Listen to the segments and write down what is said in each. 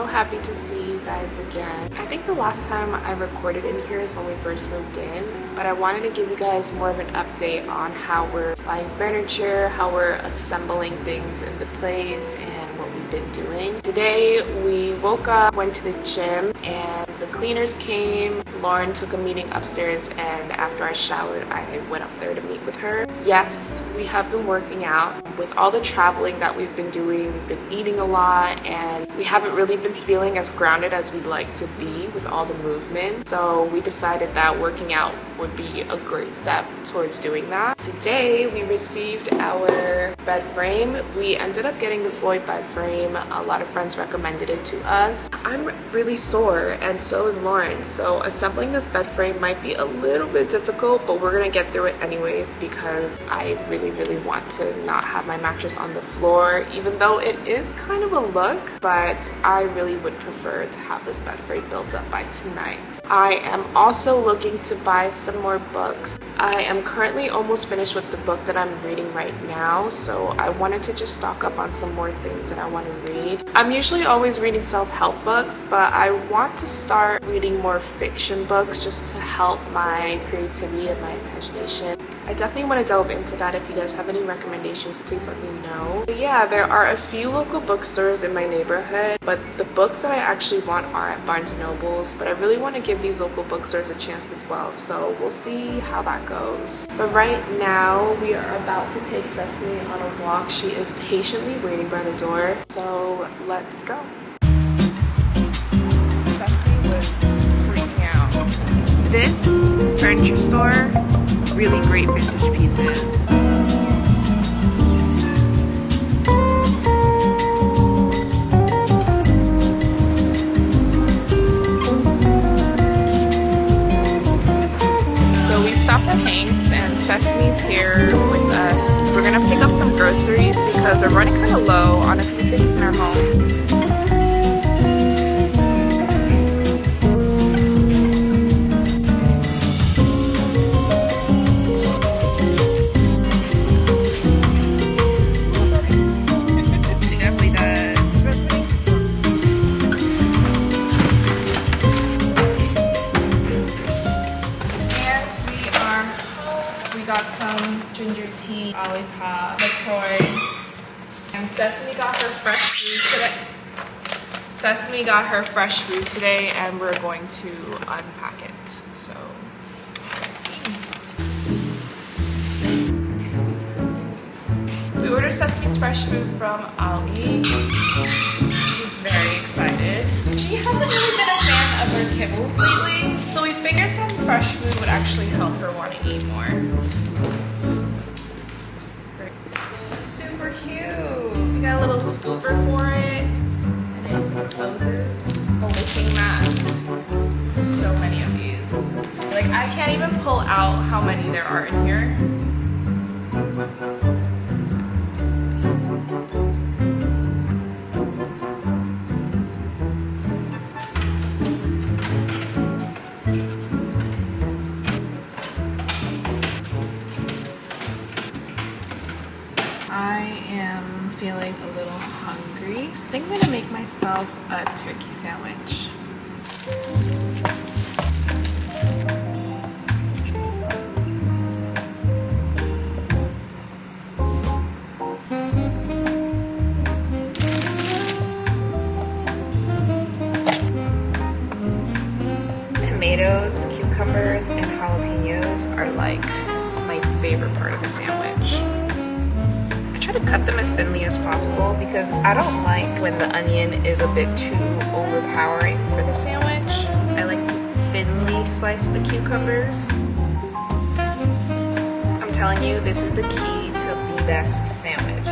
Happy to see you guys again. I think the last time I recorded in here is when we first moved in, but I wanted to give you guys more of an update on how we're buying furniture, how we're assembling things in the place, and what we've been doing. Today we woke up, went to the gym, and the cleaners came. Lauren took a meeting upstairs, and after I showered, I went up there to meet with her. Yes, we have been working out. With all the traveling that we've been doing, we've been eating a lot, and we haven't really been feeling as grounded as we'd like to be with all the movement. So we decided that working out would be a great step towards doing that. Today we received our bed frame. We ended up getting the Floyd bed frame. A lot of friends recommended it to us. I'm really sore, and so is Lauren. So assembling this bed frame might be a little bit difficult, but we're gonna get through it anyways because I really want to not have my mattress on the floor, even though it is kind of a look, but I really would prefer to have this bed frame built up by tonight. I am also looking to buy some more books. I am currently almost finished with the book that I'm reading right now, so I wanted to just stock up on some more things that I want to read. I'm usually always reading self-help books, but I want to start reading more fiction books just to help my creativity and my imagination. I definitely want to delve into that. If you guys have any recommendations, please let me know. But yeah, there are a few local bookstores in my neighborhood, but the books that I actually want are at Barnes & Nobles, but I really want to give these local bookstores a chance as well, so we'll see how that goes. But right now, we are about to take Sesame on a walk. She is patiently waiting by the door, so let's go. Sesame was freaking out. This furniture store, really great vintage pieces. So we stopped at Hank's and Sesame's here with us. We're gonna pick up some groceries because we're running kind of low on a few things in our home. Got some ginger tea, lollipop, LaCroix, and Sesame got her fresh food today. Sesame got her fresh food today, and we're going to unpack it. So let's see. We ordered Sesame's fresh food from Ali. She's very excited. She hasn't really been a fan of her kibbles lately, so we figured some fresh food would actually help her want to eat more. This is super cute. We got a little scooper for it, and it closes. A licking mat. So many of these. Like, I can't even pull out how many there are in here. I am feeling a little hungry. I think I'm gonna make myself a turkey sandwich. Tomatoes, cucumbers, and jalapenos are like my favorite part of the sandwich. I try to cut them as thinly as possible because I don't like when the onion is a bit too overpowering for the sandwich. I like to thinly slice the cucumbers. I'm telling you, this is the key to the best sandwich.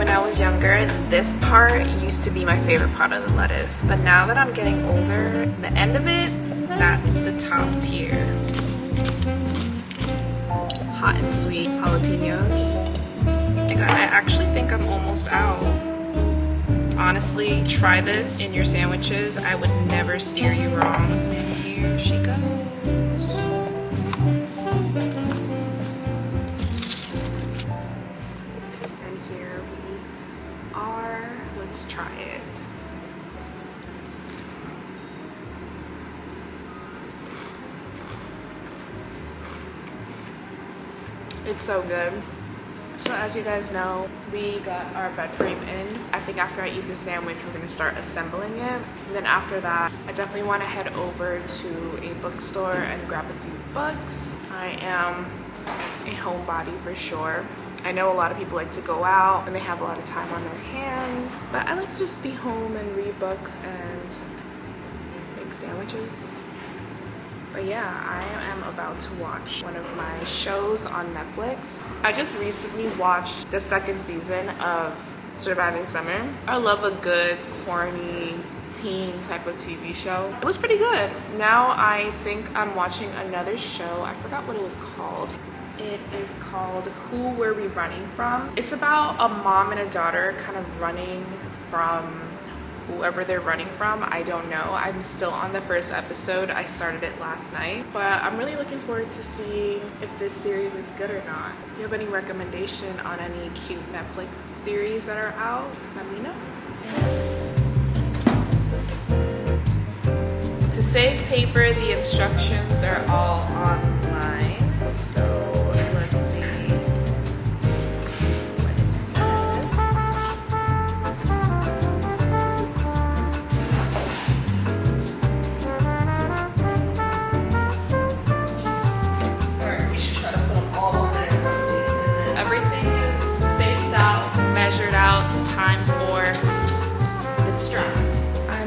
When I was younger, this part used to be my favorite part of the lettuce, but now that I'm getting older, the end of it, that's the top tier. Hot and sweet jalapenos. Oh my god, I actually think I'm almost out. Honestly, try this in your sandwiches. I would never steer you wrong. And here she goes. And here we are. Let's try it. It's so good. So as you guys know, we got our bed frame in. I think after I eat the sandwich, we're gonna start assembling it. And then after that, I definitely wanna head over to a bookstore and grab a few books. I am a homebody for sure. I know a lot of people like to go out and they have a lot of time on their hands, but I like to just be home and read books and make sandwiches. But yeah, I am about to watch one of my shows on Netflix. I just recently watched the second season of Surviving Summer. I love a good, corny, teen type of TV show. It was pretty good. Now I think I'm watching another show. I forgot what it was called. It is called Who Were We Running From? It's about a mom and a daughter kind of running from whoever they're running from. I don't know. I'm still on the first episode. I started it last night, but I'm really looking forward to see if this series is good or not. If you have any recommendation on any cute Netflix series that are out, let me know. To save paper, the instructions are all online, so let's see.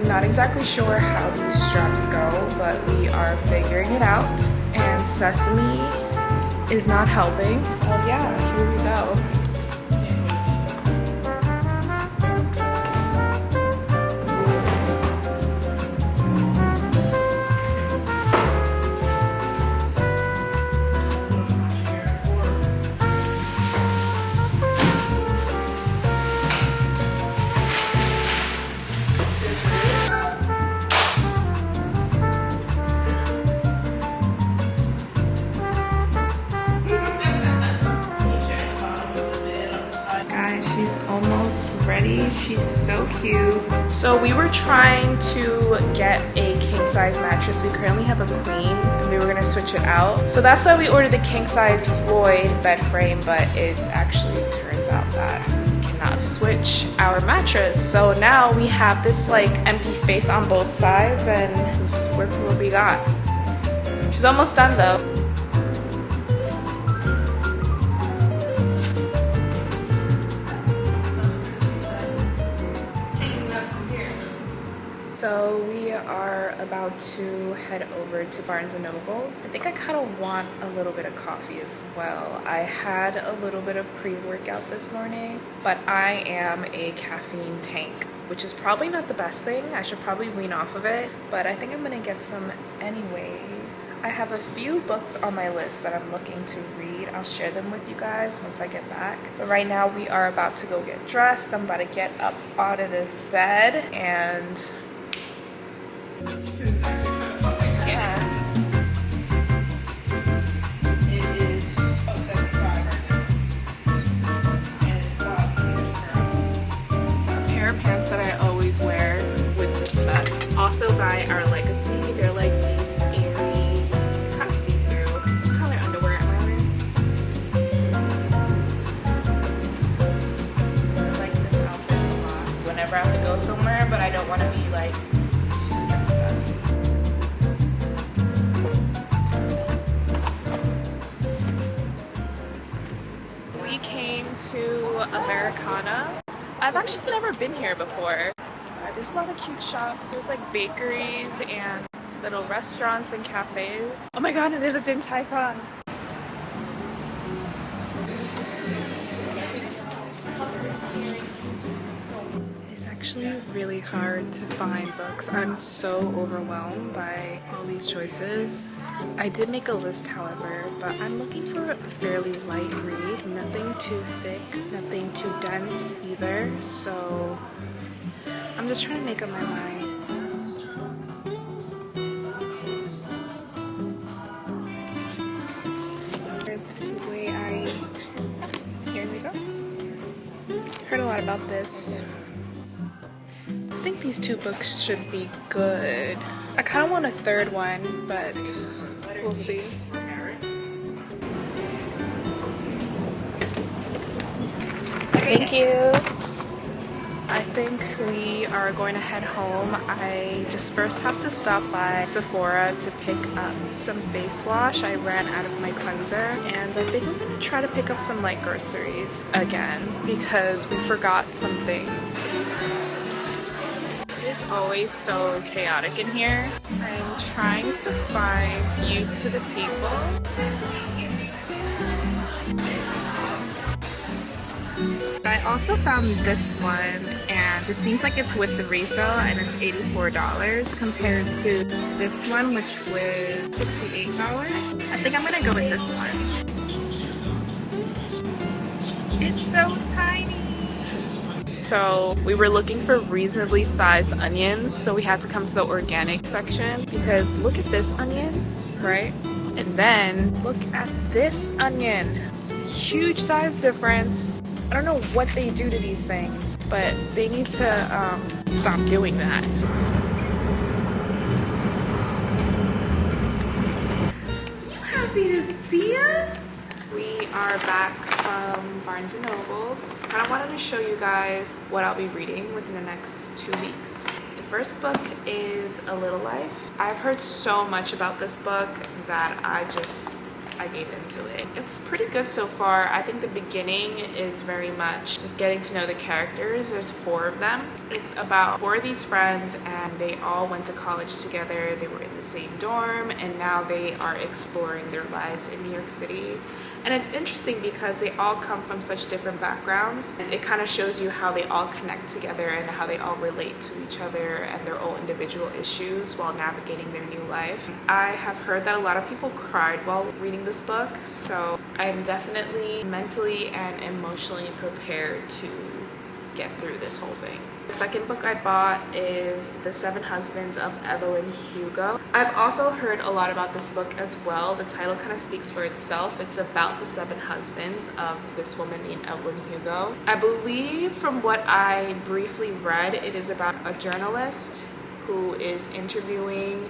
Not exactly sure how these straps go, but we are figuring it out, and Sesame is not helping, so yeah, here we go. Ready. She's so cute. So we were trying to get a king size mattress. We currently have a queen and we were gonna switch it out. So that's why we ordered the king size Floyd bed frame, but it actually turns out that we cannot switch our mattress. So now we have this like empty space on both sides and just work with what we got. She's almost done though. So we are about to head over to Barnes & Noble's. I think I kind of want a little bit of coffee as well. I had a little bit of pre-workout this morning, but I am a caffeine tank, which is probably not the best thing. I should probably wean off of it, but I think I'm gonna get some anyway. I have a few books on my list that I'm looking to read. I'll share them with you guys once I get back. But right now we are about to go get dressed. I'm about to get up out of this bed and It is 75 right now. And it's about a pair of pants that I always wear with this vest. Also by Our Legacy. They're like these airy, kind of see-through. What color underwear am I wearing? I like this outfit a lot. Whenever I have to go somewhere, but I don't want to be like to Americana. I've actually never been here before. There's a lot of cute shops. There's like bakeries and little restaurants and cafes. Oh my god, and there's a Din Tai Fung. It's actually really hard to find books. I'm so overwhelmed by all these choices. I did make a list, however, but I'm looking for a fairly light read. Nothing too thick, nothing too dense either. So I'm just trying to make up my mind. Here we go. Heard a lot about this. I think these two books should be good. I kind of want a third one, but we'll see. Thank you. I think we are going to head home. I just first have to stop by Sephora to pick up some face wash. I ran out of my cleanser, and I think I'm going to try to pick up some light groceries again because we forgot some things. It is always so chaotic in here. I'm trying to find Youth to the People. I also found this one, and it seems like it's with the refill, and it's $84 compared to this one, which was $68. I think I'm gonna go with this one. It's so tiny. So we were looking for reasonably sized onions, so we had to come to the organic section because look at this onion, right? And then look at this onion. Huge size difference. I don't know what they do to these things, but they need to stop doing that. You happy to see us? We are back from Barnes & Noble's. I kind of wanted to show you guys what I'll be reading within the next 2 weeks. The first book is A Little Life. I've heard so much about this book that I gave into it. It's pretty good so far. I think the beginning is very much just getting to know the characters. There's 4 of them. It's about 4 of these friends, and they all went to college together. They were in the same dorm, and now they are exploring their lives in New York City. And it's interesting because they all come from such different backgrounds. It kind of shows you how they all connect together and how they all relate to each other and their own individual issues while navigating their new life. I have heard that a lot of people cried while reading this book, so I am definitely mentally and emotionally prepared to get through this whole thing. The second book I bought is The 7 Husbands of Evelyn Hugo. I've also heard a lot about this book as well. The title kind of speaks for itself. It's about the 7 husbands of this woman named Evelyn Hugo. I believe from what I briefly read, it is about a journalist who is interviewing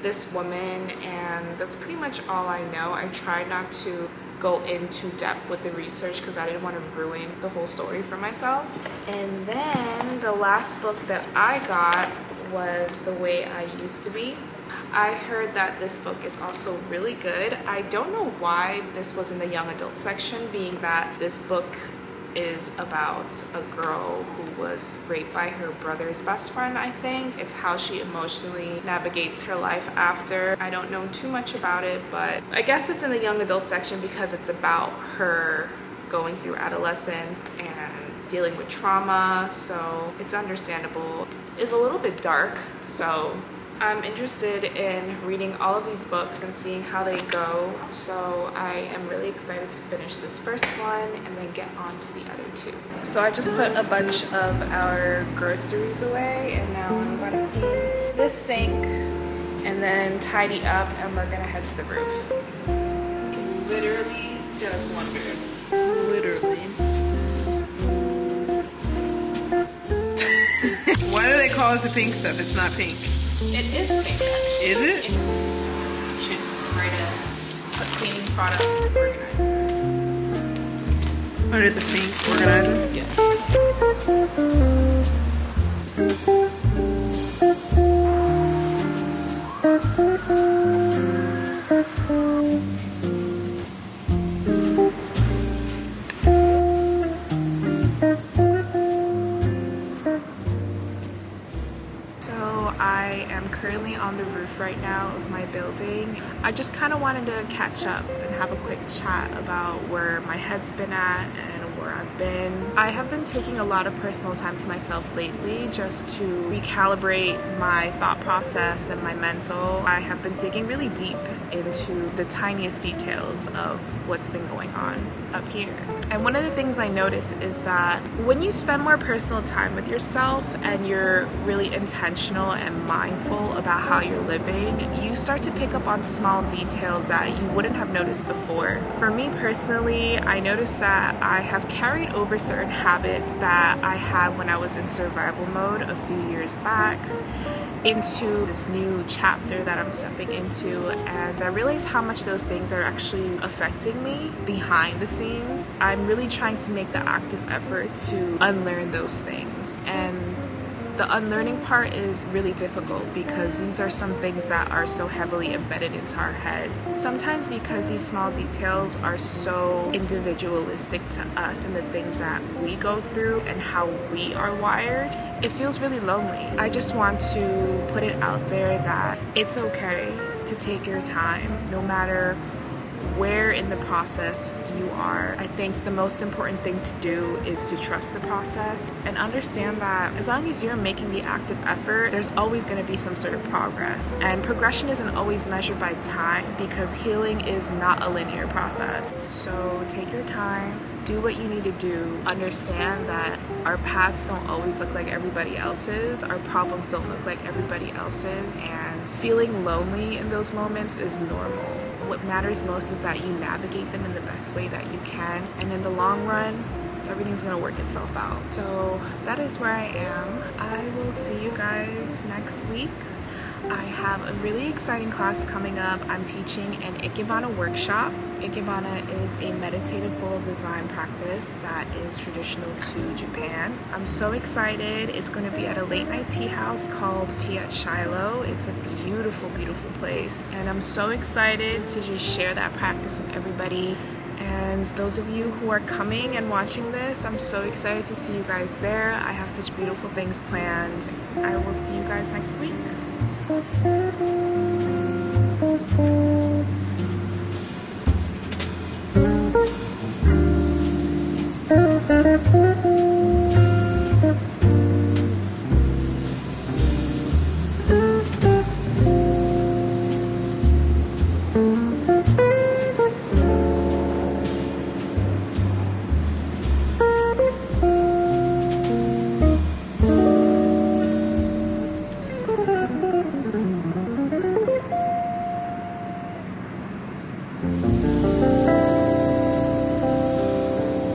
this woman, and that's pretty much all I know. I tried not to go into depth with the research because I didn't want to ruin the whole story for myself. And then the last book that I got was The Way I Used to Be. I heard that this book is also really good. I don't know why this was in the young adult section, being that this book is about a girl who was raped by her brother's best friend, I think. It's how she emotionally navigates her life after. I don't know too much about it, but I guess it's in the young adult section because it's about her going through adolescence and dealing with trauma, so it's understandable. It's a little bit dark, so I'm interested in reading all of these books and seeing how they go, so I am really excited to finish this first one and then get on to the other 2. So I just put a bunch of our groceries away, and now I'm about to clean this sink and then tidy up, and we're gonna head to the roof. Literally does wonders. Literally. Why do they call it the pink stuff? It's not pink. It is pink. Is it? You should write a cleaning product organizer. Under the sink organizer? Yeah. I am currently on the roof right now of my building. I just kind of wanted to catch up and have a quick chat about where my head's been at and where I've been. I have been taking a lot of personal time to myself lately just to recalibrate my thought process and my mental. I have been digging really deep into the tiniest details of what's been going on up here. And one of the things I notice is that when you spend more personal time with yourself and you're really intentional and mindful about how you're living, you start to pick up on small details that you wouldn't have noticed before. For me personally, I noticed that I have carried over certain habits that I had when I was in survival mode a few years back into this new chapter that I'm stepping into, and I realize how much those things are actually affecting me behind the scenes. I'm really trying to make the active effort to unlearn those things, and the unlearning part is really difficult because these are some things that are so heavily embedded into our heads. Sometimes because these small details are so individualistic to us and the things that we go through and how we are wired, it feels really lonely. I just want to put it out there that it's okay to take your time, no matter where in the process you are. I think the most important thing to do is to trust the process and understand that as long as you're making the active effort, there's always going to be some sort of progress. And progression isn't always measured by time because healing is not a linear process. So take your time, do what you need to do. Understand that our paths don't always look like everybody else's. Our problems don't look like everybody else's. And feeling lonely in those moments is normal. What matters most is that you navigate them in the best way that you can, and in the long run, everything's gonna work itself out. So that is where I am. I will see you guys next week. I have a really exciting class coming up. I'm teaching an Ikebana workshop. Ikebana is a meditative floral design practice that is traditional to Japan. I'm so excited. It's going to be at a late night tea house called Tea at Shiloh. It's a beautiful, beautiful place. And I'm so excited to just share that practice with everybody. And those of you who are coming and watching this, I'm so excited to see you guys there. I have such beautiful things planned. I will see you guys next week.